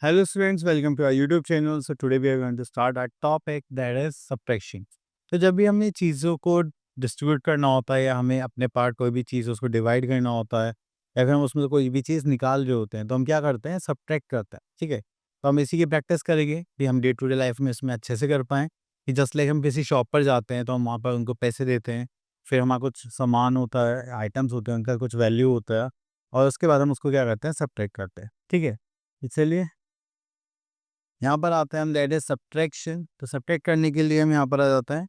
Hello students, welcome to our YouTube channel. So today we are going to start our topic that is subtraction. तो जब भी हमें चीज़ों को distribute करना होता है या हमें अपने पार्ट कोई भी चीज़ उसको डिवाइड करना होता है या फिर हम उसमें से कोई भी चीज़ निकाल रहे होते हैं तो हम क्या करते हैं सब्ट्रैक्ट करते हैं। ठीक है, तो हम इसी की प्रैक्टिस करेंगे कि हम डे टू डे लाइफ में इसमें अच्छे से कर पाएँ कि जस्ट लाइक हम किसी शॉप पर जाते हैं तो हम वहाँ पर उनको पैसे देते हैं, फिर हमारा कुछ सामान होता है, आइटम्स होते हैं, उनका कुछ वैल्यू होता है और उसके बाद हम उसको क्या करते हैं सब्ट्रैक्ट करते हैं। ठीक है, इसलिए यहाँ पर आते हैं हम दैट इज सब्ट्रैक्शन। तो सब्ट्रैक्ट करने के लिए हम यहाँ पर आ जाते हैं,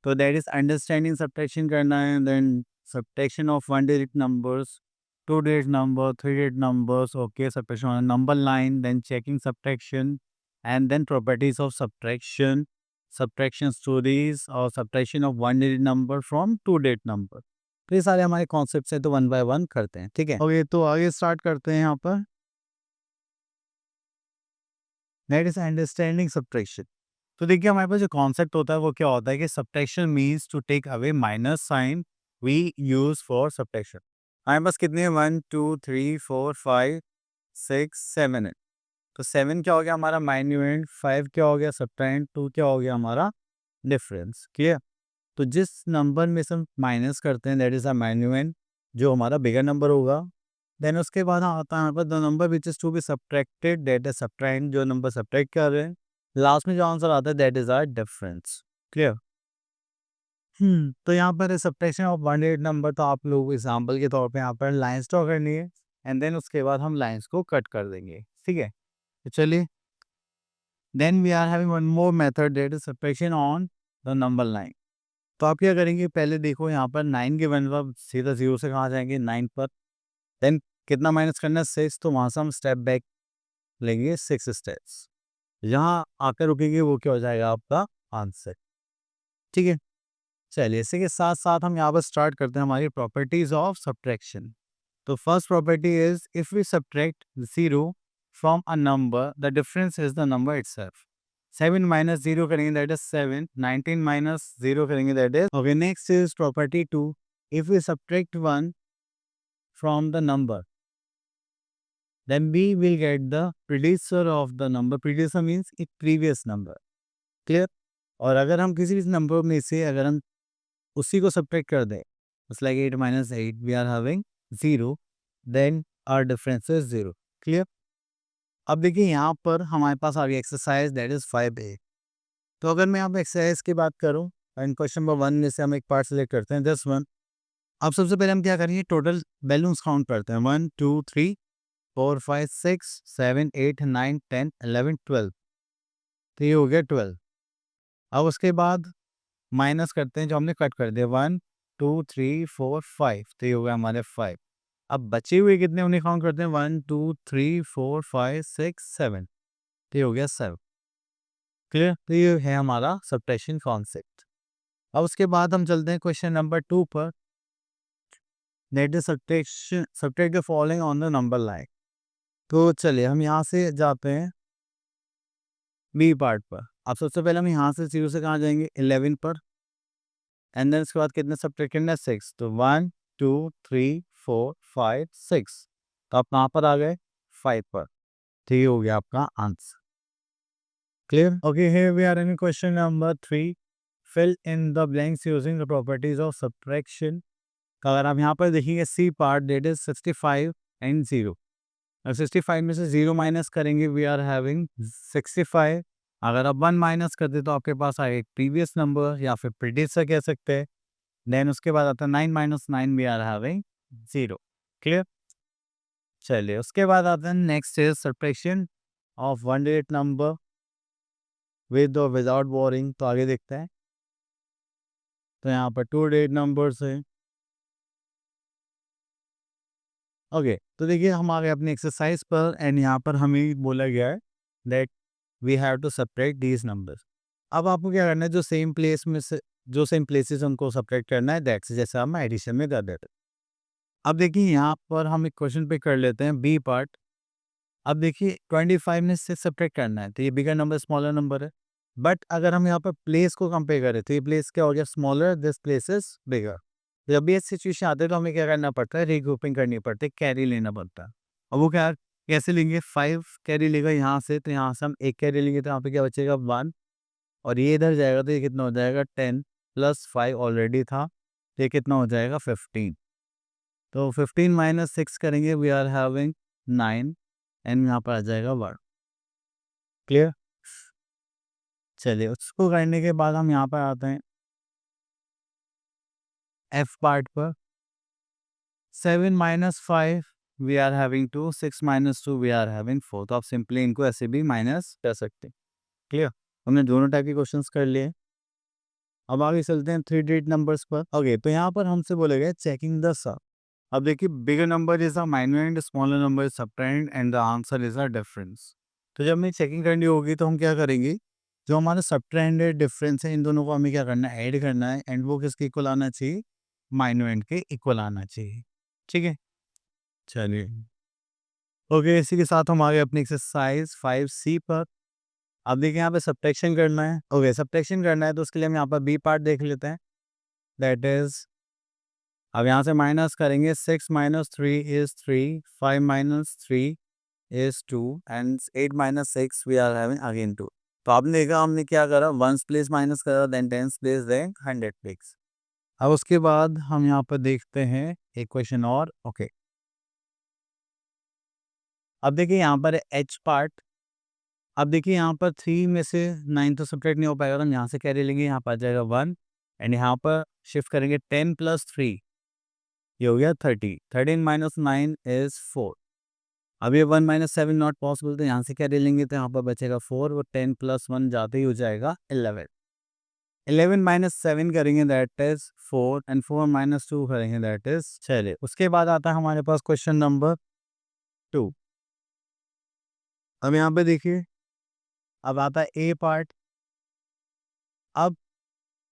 तो दैट इज अंडरस्टैंडिंग सब्ट्रैक्शन करना है। Then subtraction of one digit numbers, two digit number, three digit numbers, okay, subtraction on number line, then checking subtraction and then properties of subtraction, subtraction stories और subtraction of one digit number from two digit number. तो ये सारे हमारे concept हैं, तो one by one करते हैं। ठीक है, ओके, तो आगे स्टार्ट करते हैं यहाँ पर। That is understanding subtraction. तो देखिए हमारे पास जो कॉन्सेप्ट होता है वो क्या होता है कि subtraction means to take away minus sign we use for subtraction. हमारे पास कितने हैं, 1 2 3 4 5 6 7 है। तो 7 क्या हो गया हमारा माइन्यूएंट, 5 क्या हो गया सब्ट्रैक्ट, 2 क्या हो गया हमारा डिफरेंस। क्लियर। तो जिस नंबर में से हम माइनस करते हैं दैट इज अ माइन्यूएंट, जो हमारा बिगर नंबर होगा। देन उसके बाद आता है हमारे पास the number which is to be subtracted that is subtract, जो नंबर सब्ट्रैक्ट कर रहे हैं। लास्ट में जो आंसर आता है that is our difference. Clear. तो यहाँ पर subtraction of one digit number, तो आप लोग एग्जांपल के तौर पे यहाँ पर लाइंस ड्रॉ करनी है एंड देन उसके बाद हम लाइंस को कट कर देंगे। ठीक है, तो चलिए then we are having one more method that is subtraction on the number line. तो आप क्या करेंगे, पहले देखो यहाँ पर 9 के वन सीधा 0 से कहाँ जाएंगे 9 पर। देन कितना माइनस करना है 6, तो वहाँ से हम स्टेप बैक लेंगे 6 स्टेप्स, जहाँ आकर रुकेंगे वो क्या हो जाएगा आपका आंसर। ठीक है, चलिए इसी के साथ साथ हम यहाँ पर स्टार्ट करते हैं हमारी प्रॉपर्टीज ऑफ सब्ट्रैक्शन। तो first property is if we subtract 0 from a number the difference is the number itself. 7 minus 0 करेंगे दैट इज 7, 19 माइनस 0 करेंगे that is okay. Next is property 2, if we subtract 1 from the number then we will get the predecessor of the number. Predecessor means एक previous number. Clear? और अगर हम किसी भी number में से अगर हम उसी को सब्ट्रैक्ट कर दें, it's like 8 minus 8 we are having 0, then our difference is 0. Clear? अब देखिए यहाँ पर हमारे पास आ गई एक्सरसाइज दैट इज 5A। तो अगर मैं यहाँ पे एक्सरसाइज की बात करूँ एंड क्वेश्चन नंबर 1 में से हम एक पार्ट सेलेक्ट करते हैं दिस वन। अब सबसे पहले हम क्या करेंगे, टोटल बैलून्स काउंट करते हैं 1 2 3 4 5 6 7 8 9 10 11 12। तो ये हो गया 12। अब उसके बाद माइनस करते हैं जो हमने कट कर दिया 1 2 3 4 5, तो ये हो गया हमारे 5। अब बचे हुए कितने उन्हें काउंट करते हैं 1 2 3 4 5 6 7, तो ये हो गया 7। क्लियर। तो ये है हमारा सब्ट्रैक्शन कॉन्सेप्ट। अब उसके बाद हम चलते हैं क्वेश्चन नंबर 2 पर। That is subtraction, subtract the following on the number line. तो चलिए हम यहाँ से जाते हैं बी पार्ट पर। अब सबसे पहले हम यहाँ से 0 से कहाँ जाएंगे 11 पर एंड देन उसके बाद कितने सब्ट्रैक्ट करना है 6, तो 1 2 3 4 5 6, तो आप कहाँ पर आ गए 5 पर। तो ये हो गया आपका answer. Clear. Okay, here we are in question number 3, fill in the blanks using the properties of subtraction. अगर आप यहाँ पर देखेंगे C part that is 65 and 0। अब 65 में से 0 माइनस करेंगे वी आर हैविंग 65। अगर आप 1 माइनस कर दे तो आपके पास आए एक प्रीवियस नंबर या फिर प्रीडिसेसर कह सकते हैं। देन उसके बाद आता है 9 minus 9 we are having 0। Clear. चलिए उसके बाद आता है next is subtraction of one digit number with और विदाउट बोरिंग। तो आगे देखते हैं। तो यहाँ पर टू डिजिट नंबर्स है। ओके, तो देखिए हम आ गए अपनी एक्सरसाइज पर एंड यहाँ पर हमें बोला गया है that we have to subtract these numbers. अब आपको क्या करना है, जो सेम प्लेस में से जो सेम प्लेसेस उनको सब्ट्रैक्ट करना है दैट्स जैसे हम एडिशन में कर देते हैं। अब देखिए यहाँ पर हम एक क्वेश्चन पे कर लेते हैं बी पार्ट। अब देखिए 25 में से सब्ट्रैक्ट करना है तो ये बिगर नंबर स्मॉलर नंबर है, बट अगर हम यहाँ पर प्लेस को कंपेयर करें तो ये प्लेस क्या हो गया smaller, this place is bigger. जब भी ऐसी सिचुएशन आते हैं तो हमें क्या करना पड़ता है, रीग्रुपिंग करनी पड़ती है, कैरी लेना पड़ता है। अब वो क्या कैसे लेंगे, 5 कैरी लेगा यहाँ से, तो यहाँ से हम 1 कैरी लेंगे, तो यहाँ पे क्या बचेगा 1, और ये इधर जाएगा तो ये कितना हो जाएगा 10 प्लस 5 ऑलरेडी था, तो ये कितना हो जाएगा 15। तो 15 माइनस 6 करेंगे, वी आर हैविंग 9, एंड यहाँ पर आ जाएगा 1। क्लियर? चलिए, उसको करने के बाद हम यहाँ पर आते हैं एफ पार्ट पर। 7 minus 5 we are having 2, 6 minus 2 we are having 4। तो आप सिंपली इनको ऐसे भी माइनस कर सकते हैं। क्लियर? हमने दोनों टाइप के क्वेश्चंस कर लिए। अब आगे चलते हैं 3 डिजिट नंबर्स पर। ओके, तो यहाँ पर हमसे बोलेगा चेकिंग द सम। अब देखिए, bigger number is a minuend, smaller number is subtrahend, and the answer is a difference. तो जब हमें चेकिंग करनी होगी तो हम क्या करेंगे, जो हमारा सबट्रेंड है, डिफरेंस है, इन दोनों को हमें क्या करना है, ऐड करना है, एंड वो किसके इक्वल आना चाहिए, माइनर के इक्वल आना चाहिए। ठीक है, चलिए। ओके, इसी के साथ हम आगे अपनी एक्सरसाइज 5C पर। अब देखिए, यहाँ पे सब्ट्रैक्शन करना है। ओके, सब्ट्रैक्शन करना है तो उसके लिए हम यहाँ पर बी पार्ट देख लेते हैं। दैट इज, अब यहाँ से माइनस करेंगे, 6 minus 3 is 3, 5 minus 3 is 2, and 8 minus 6 we are having again 2। तो आपने देखा हमने क्या करा, वंस प्लेस माइनस करा, then tens place, then 100 place. अब उसके बाद हम यहाँ पर देखते हैं एक क्वेश्चन और। ओके, अब देखिए यहाँ पर एच पार्ट। अब देखिए यहाँ पर 3 में से 9 तो सब्ट्रैक्ट नहीं हो पाएगा, तो हम यहाँ से कैरी लेंगे, यहाँ पर आ जाएगा 1, एंड यहाँ पर शिफ्ट करेंगे 10 प्लस 3, ये हो गया 30। 13 माइनस 9 इज 4। अब ये 1 माइनस 7 नॉट पॉसिबल, तो यहाँ से कैरी लेंगे, तो यहाँ पर बचेगा 4, वो 10 प्लस 1 जाते ही हो जाएगा 11। 11 माइनस 7 करेंगे, दैट इज 4, एंड 4 माइनस 2 करेंगे, दैट इज। चलिए, उसके बाद आता है हमारे पास क्वेश्चन नंबर 2। अब यहाँ पे देखिए, अब आता है ए पार्ट। अब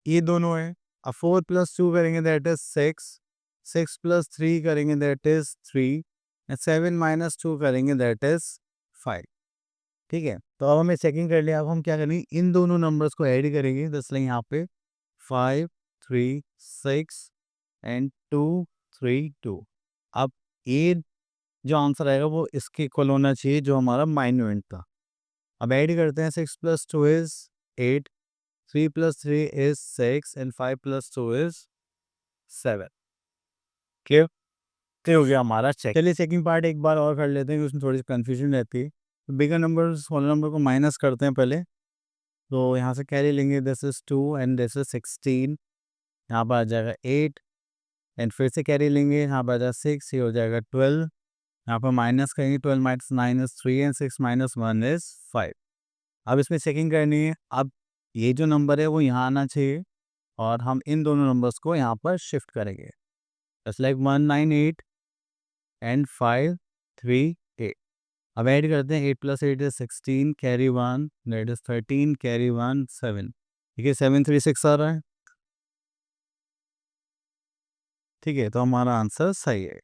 ये दोनों है, अब 4 प्लस 2 करेंगे, दैट इज 6, 6 प्लस 3 करेंगे, दैट इज 3, एंड 7 माइनस 2 करेंगे, दैट इज 5। ठीक है, तो अब हमें चेकिंग कर लिया। अब हम क्या करेंगे, इन दोनों नंबर्स को ऐड करेंगे, तो इसलिए यहाँ पे 5 3 6 एंड 2 3 2। अब ये जो आंसर आएगा वो इसके इक्वल होना चाहिए जो हमारा माइन्यूएंट था। अब ऐड करते हैं, 6 plus 2 is 8, 3 plus 3 is 6, and 5 plus 2 is 7। Clear? तो हो गया हमारा चेक। चलिए, चेकिंग पार्ट एक बार और कर लेते हैं, उसमें थोड़ी सी कन्फ्यूजन रहती है। तो बिगर नंबर स्मॉलर नंबर को माइनस करते हैं पहले। तो यहाँ से कैरी लेंगे, this is 2 and this is 16, यहाँ पर आ जाएगा 8, एंड फिर से कैरी लेंगे, यहाँ पर आ जाएगा 6, ये हो जाएगा 12, यहाँ पर माइनस करेंगे, 12 minus 9 is 3, and 6 minus 1 is 5। अब इसमें चेकिंग करनी है। अब ये जो नंबर है वो यहाँ आना चाहिए, और हम इन दोनों नंबर्स को यहाँ पर शिफ्ट करेंगे। Just like 198 and 5 3 8। अब ऐड करते हैं, 8 plus 8 is 16, carry 1, that is 13, carry 1 7। ठीक है, 7 3 6 आ रहा है। ठीक है, तो हमारा आंसर सही है।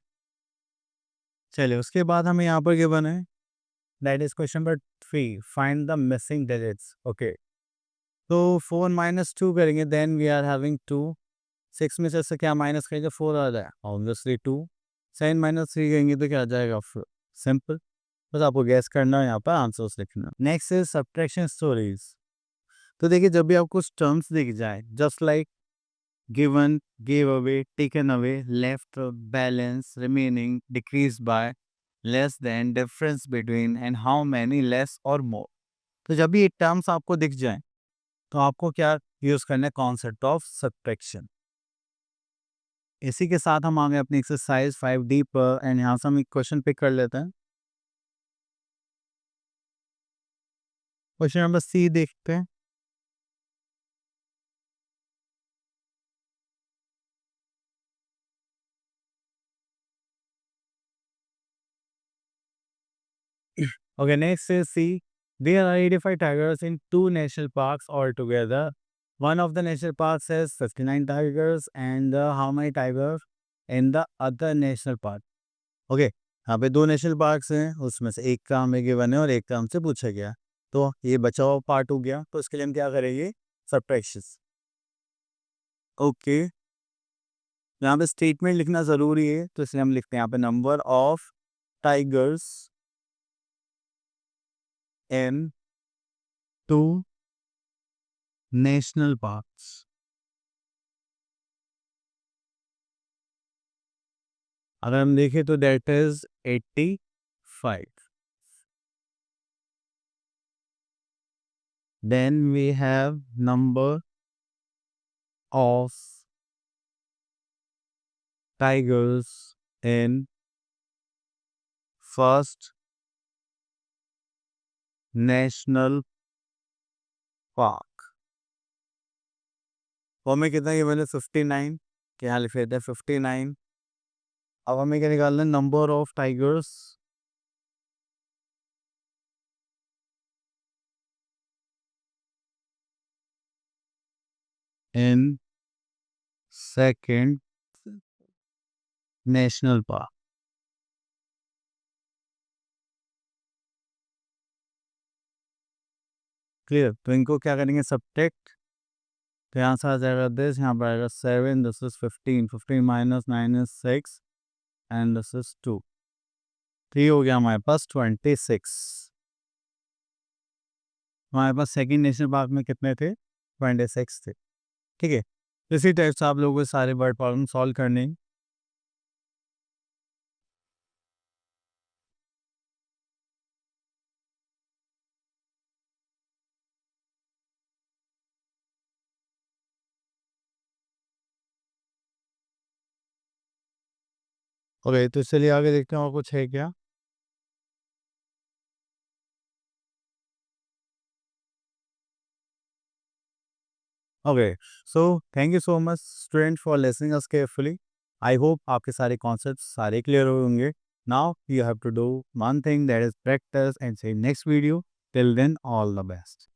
चलिए, उसके बाद हमें यहाँ पर गिवन है, that is question number 3, find the missing digits. Okay, तो 4 माइनस 2 करेंगे, देन वी आर हैविंग 2। 6 में से क्या माइनस करेंगे, 4 आ जाए, ऑब्वियसली 2। 7 माइनस 3 करेंगे तो क्या आ जाएगा 4। सिंपल, बस आपको गैस करना है, यहाँ पर आंसर्स लिखना। Next is subtraction stories. तो देखिए, जब भी आपको टर्म्स दिख जाए, just like given, give away, taken away, left, balance, remaining, decrease by, less than, difference between, and how many, less और मोर। तो जब भी ये टर्म्स आपको दिख जाए तो आपको क्या यूज करना है, कॉन्सेप्ट ऑफ सब्ट्रैक्शन। इसी के साथ हम आ गए अपनी एक्सरसाइज 5D पर, एंड यहाँ से हम एक क्वेश्चन पिक कर लेते हैं। क्वेश्चन नंबर सी देखते हैं। Okay, next is C. There are 85 tigers in two national parks altogether. One of the national parks has 59 tigers, and how many tigers in the other national park? Okay, यहाँ पे दो national parks हैं, उसमें से एक का हमें given है और एक का हमसे पूछा गया। तो ये बचा हुआ पार्ट हो गया, तो इसके लिए हम क्या करेंगे, सब्ट्रैक्शंस। ओके, यहाँ पे स्टेटमेंट लिखना ज़रूरी है, तो इसलिए हम लिखते हैं यहाँ पे number of tigers in two national parks. अगर हम देखें तो that is 85. Then we have number of tigers in first national park. वो हमें कितना गिवन है 59 के यहाँ लिख लेते हैं 59. अब हमें क्या निकालना है number of tigers in second national park. Clear. तो इनको क्या करेंगे सब्ट्रैक्ट. तो यहाँ से आ जाएगा दिस, यहाँ पर आएगा 7, this is 15, 15 minus 9 is 6 and this is 2. तो ये हो गया हमारे पास 26. हमारे पास सेकेंड नेशनल पार्क में कितने थे 26 थे. ठीक है. इसी टाइप से आप लोगों को सारे वर्ड प्रॉब्लम सॉल्व करने हैं. ओके, तो चलिए आगे देखते हैं और कुछ है क्या. Okay, so thank you so much students for listening us carefully. I hope आपके सारे concepts सारे clear हो होंगे. Now you have to do one thing, that is practice and see next video. Till then, all the best.